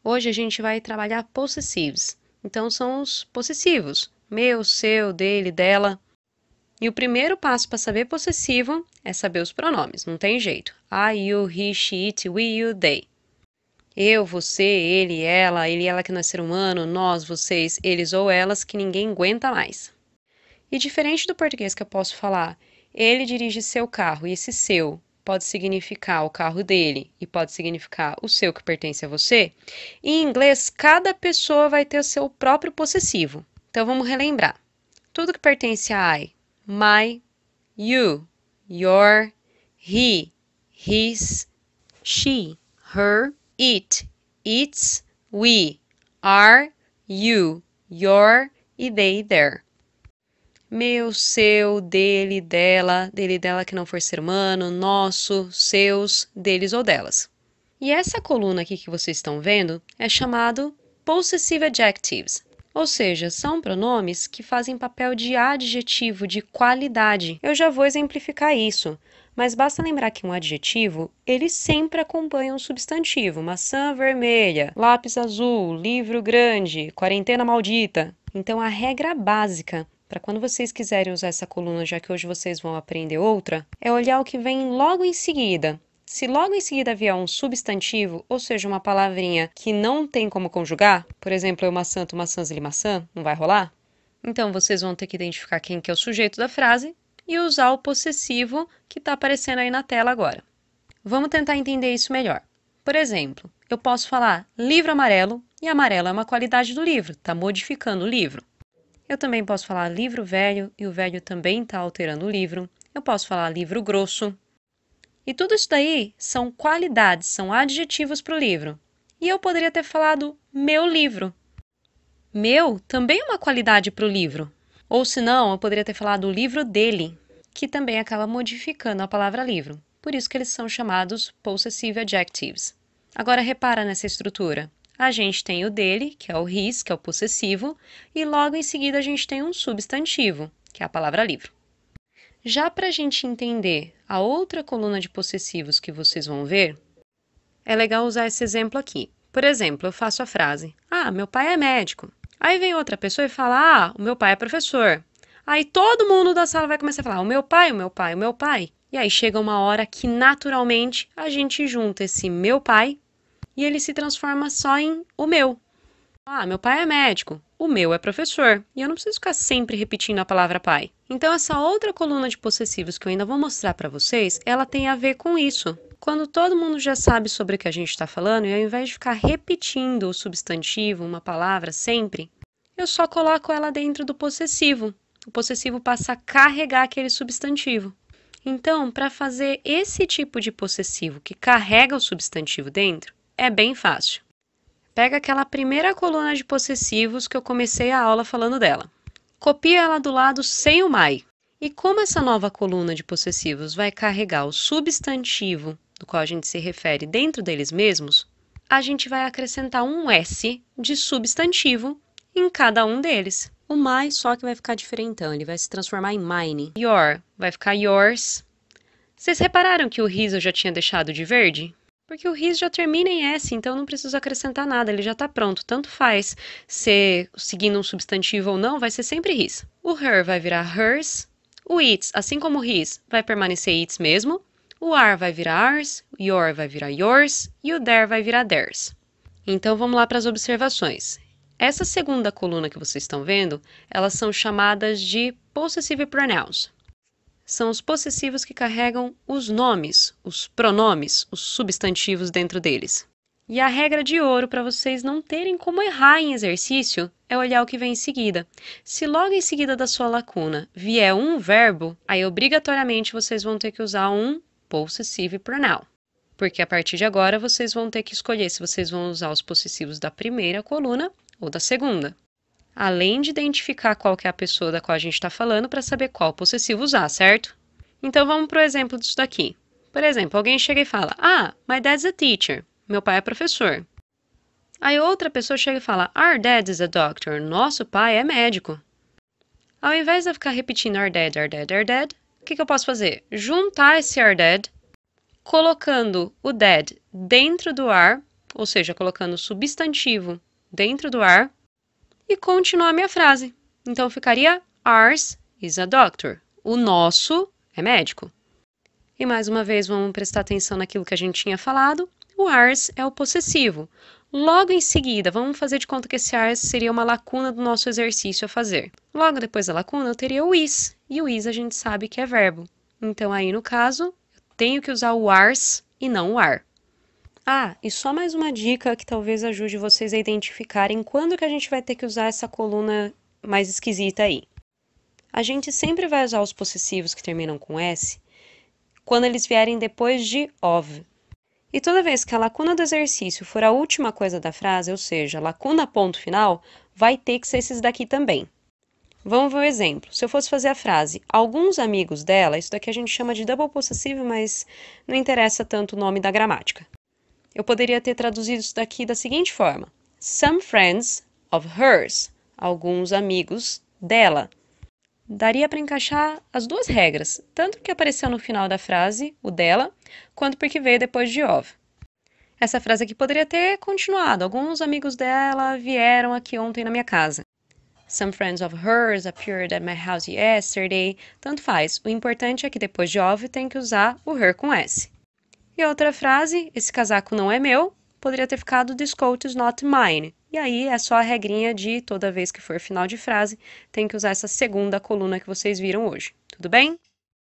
Hoje a gente vai trabalhar possessives. Então, são os possessivos. Meu, seu, dele, dela. E o primeiro passo para saber possessivo é saber os pronomes. Não tem jeito. I, you, he, she, it, we, you, they. Eu, você, ele, ela que não é ser humano, nós, vocês, eles ou elas que ninguém aguenta mais. E diferente do português que eu posso falar, ele dirige seu carro e esse seu pode significar o carro dele e pode significar o seu que pertence a você, em inglês cada pessoa vai ter o seu próprio possessivo. Então vamos relembrar. Tudo que pertence a I, my, you, your, he, his, she, her, it, its, we, are, you, your e they, their. Meu, seu, dele, dela que não for ser humano, nosso, seus, deles ou delas. E essa coluna aqui que vocês estão vendo é chamado Possessive Adjectives, ou seja, são pronomes que fazem papel de adjetivo de qualidade. Eu já vou exemplificar isso, mas basta lembrar que um adjetivo, ele sempre acompanha um substantivo, maçã vermelha, lápis azul, livro grande, quarentena maldita. Então a regra básica para quando vocês quiserem usar essa coluna, já que hoje vocês vão aprender outra, é olhar o que vem logo em seguida. Se logo em seguida vier um substantivo, ou seja, uma palavrinha que não tem como conjugar, por exemplo, eu maçã, tu maçãs, ele maçã, não vai rolar? Então vocês vão ter que identificar quem que é o sujeito da frase e usar o possessivo que está aparecendo aí na tela agora. Vamos tentar entender isso melhor. Por exemplo, eu posso falar livro amarelo e amarelo é uma qualidade do livro, está modificando o livro. Eu também posso falar livro velho e o velho também está alterando o livro. Eu posso falar livro grosso. E tudo isso daí são qualidades, são adjetivos para o livro. E eu poderia ter falado meu livro. Meu também é uma qualidade para o livro. Ou se não, eu poderia ter falado o livro dele, que também acaba modificando a palavra livro. Por isso que eles são chamados possessive adjectives. Agora repara nessa estrutura. A gente tem o dele, que é o his, que é o possessivo, e logo em seguida a gente tem um substantivo, que é a palavra livro. Já para a gente entender a outra coluna de possessivos que vocês vão ver, é legal usar esse exemplo aqui. Por exemplo, eu faço a frase, meu pai é médico. Aí vem outra pessoa e fala, o meu pai é professor. Aí todo mundo da sala vai começar a falar, o meu pai, o meu pai, o meu pai. E aí chega uma hora que naturalmente a gente junta esse meu pai e ele se transforma só em o meu. Meu pai é médico, o meu é professor, e eu não preciso ficar sempre repetindo a palavra pai. Então essa outra coluna de possessivos que eu ainda vou mostrar para vocês, ela tem a ver com isso. Quando todo mundo já sabe sobre o que a gente está falando, e ao invés de ficar repetindo o substantivo, uma palavra sempre, eu só coloco ela dentro do possessivo. O possessivo passa a carregar aquele substantivo. Então, para fazer esse tipo de possessivo que carrega o substantivo dentro, é bem fácil. Pega aquela primeira coluna de possessivos que eu comecei a aula falando dela. Copia ela do lado sem o my. E como essa nova coluna de possessivos vai carregar o substantivo do qual a gente se refere dentro deles mesmos, a gente vai acrescentar um S de substantivo em cada um deles. O my só que vai ficar diferentão, ele vai se transformar em mine. Your vai ficar yours. Vocês repararam que o his eu já tinha deixado de verde? Porque o his já termina em S, então não preciso acrescentar nada, ele já está pronto. Tanto faz ser seguindo um substantivo ou não, vai ser sempre his. O her vai virar hers, o its, assim como o his, vai permanecer its mesmo, o are vai virar ours, o your vai virar yours e o their vai virar theirs. Então vamos lá para as observações. Essa segunda coluna que vocês estão vendo, elas são chamadas de possessive pronouns. São os possessivos que carregam os nomes, os pronomes, os substantivos dentro deles. E a regra de ouro para vocês não terem como errar em exercício é olhar o que vem em seguida. Se logo em seguida da sua lacuna vier um verbo, aí obrigatoriamente vocês vão ter que usar um possessive pronoun. Porque a partir de agora vocês vão ter que escolher se vocês vão usar os possessivos da primeira coluna ou da segunda. Além de identificar qual que é a pessoa da qual a gente está falando para saber qual possessivo usar, certo? Então vamos para o exemplo disso daqui. Por exemplo, alguém chega e fala, my dad's a teacher. Meu pai é professor. Aí outra pessoa chega e fala, our dad is a doctor. Nosso pai é médico. Ao invés de eu ficar repetindo our dad, our dad, our dad, o que eu posso fazer? Juntar esse our dad, colocando o dad dentro do are, ou seja, colocando substantivo dentro do are, e continuar a minha frase. Então, ficaria ours is a doctor. O nosso é médico. E mais uma vez, vamos prestar atenção naquilo que a gente tinha falado. O ours é o possessivo. Logo em seguida, vamos fazer de conta que esse ours seria uma lacuna do nosso exercício a fazer. Logo depois da lacuna, eu teria o is. E o is a gente sabe que é verbo. Então, aí no caso, eu tenho que usar o ours e não o are. Ah, e só mais uma dica que talvez ajude vocês a identificarem quando que a gente vai ter que usar essa coluna mais esquisita aí. A gente sempre vai usar os possessivos que terminam com S quando eles vierem depois de of. E toda vez que a lacuna do exercício for a última coisa da frase, ou seja, lacuna ponto final, vai ter que ser esses daqui também. Vamos ver o exemplo. Se eu fosse fazer a frase, alguns amigos dela, isso daqui a gente chama de double possessive, mas não interessa tanto o nome da gramática. Eu poderia ter traduzido isso daqui da seguinte forma. Some friends of hers, alguns amigos dela. Daria para encaixar as duas regras, tanto porque apareceu no final da frase, o dela, quanto porque veio depois de of. Essa frase aqui poderia ter continuado. Alguns amigos dela vieram aqui ontem na minha casa. Some friends of hers appeared at my house yesterday. Tanto faz. O importante é que depois de of tem que usar o her com S. E a outra frase, esse casaco não é meu, poderia ter ficado this coat is not mine. E aí é só a regrinha de toda vez que for final de frase, tem que usar essa segunda coluna que vocês viram hoje. Tudo bem?